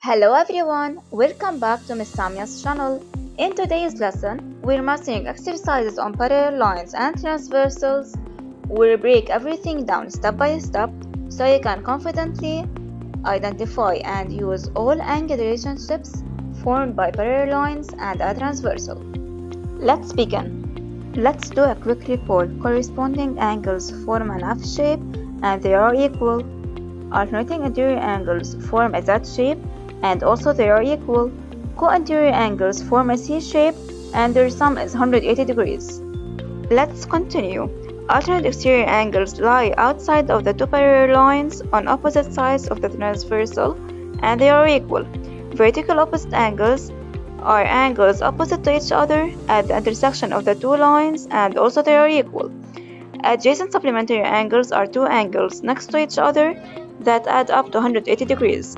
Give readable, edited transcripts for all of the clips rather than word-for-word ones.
Hello everyone, welcome back to Miss Samia's channel. In today's lesson, we're mastering exercises on parallel lines and transversals. We'll break everything down step by step so you can confidently identify and use all angle relationships formed by parallel lines and a transversal. Let's begin. Let's do a quick recall. Corresponding angles form an F shape and they are equal. Alternating interior angles form a Z shape and also they are equal. Co-interior angles form a C shape and their sum is 180 degrees. Let's continue. Alternate exterior angles lie outside of the two parallel lines on opposite sides of the transversal and they are equal. Vertical opposite angles are angles opposite to each other at the intersection of the two lines and also they are equal. Adjacent supplementary angles are two angles next to each other that add up to 180 degrees.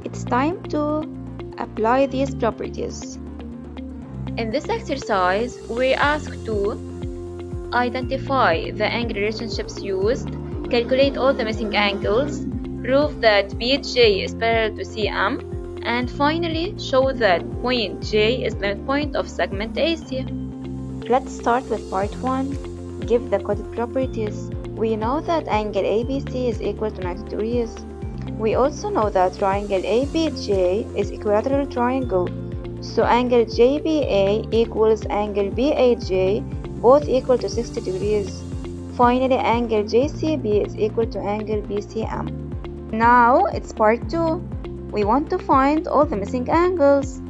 It's time to apply these properties. In this exercise, we're asked to identify the angle relationships used, calculate all the missing angles, prove that BJ is parallel to CM, and finally show that point J is the midpoint of segment AC. Let's start with part 1. Give the coded properties. We know that angle ABC is equal to 90 degrees. We also know that triangle ABJ is equilateral triangle, so angle JBA equals angle BAJ, both equal to 60 degrees. Finally, angle JCB is equal to angle BCM. Now it's part 2. We want to find all the missing angles.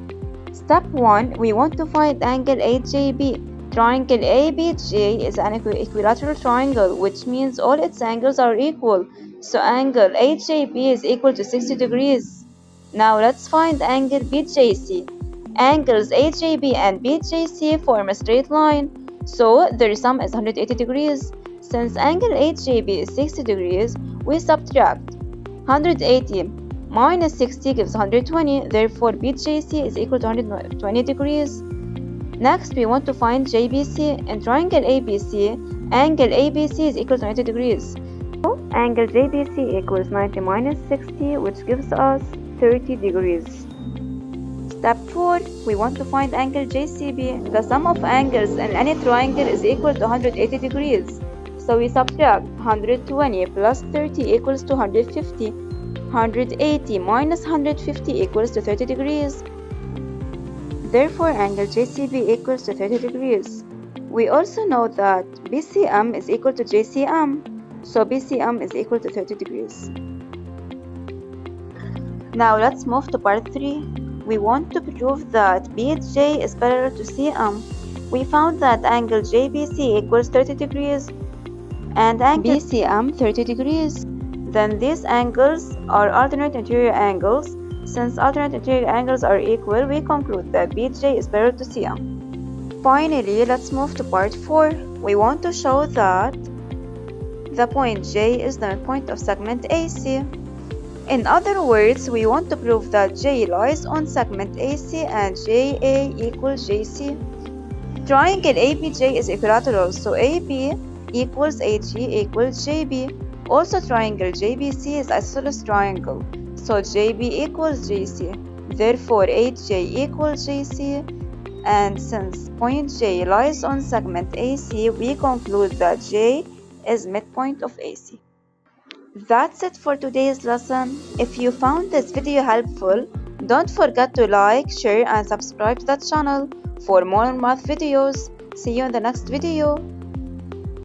Step 1. We want to find angle AJB. Triangle ABJ is an equilateral triangle, which means all its angles are equal. So angle AJB is equal to 60 degrees. Now let's find angle BJC. Angles AJB and BJC form a straight line, so their sum is 180 degrees. Since angle AJB is 60 degrees, we subtract 180 minus 60 gives 120, therefore BJC is equal to 120 degrees. Next, we want to find JBC. In triangle ABC, angle ABC is equal to 90 degrees. So, angle JBC equals 90 minus 60, which gives us 30 degrees. Step 4. We want to find angle JCB. The sum of angles in any triangle is equal to 180 degrees. So we subtract 120 plus 30 equals to 150. 180 minus 150 equals to 30 degrees. Therefore, angle JCB equals to 30 degrees. We also know that BCM is equal to JCM, so BCM is equal to 30 degrees. Now let's move to part 3. We want to prove that BJ is parallel to CM. We found that angle JBC equals 30 degrees and angle BCM 30 degrees. Then these angles are alternate interior angles. Since alternate interior angles are equal, we conclude that BJ is parallel to CM. Finally, let's move to part 4. We want to show that the point J is the midpoint of segment AC. In other words, we want to prove that J lies on segment AC and JA equals JC. Triangle ABJ is equilateral, so AB equals AG equals JB. Also, triangle JBC is isosceles triangle, so JB equals JC. Therefore, HJ equals JC. And since point J lies on segment AC, we conclude that J is midpoint of AC. That's it for today's lesson. If you found this video helpful, don't forget to like, share and subscribe to the channel for more math videos. See you in the next video.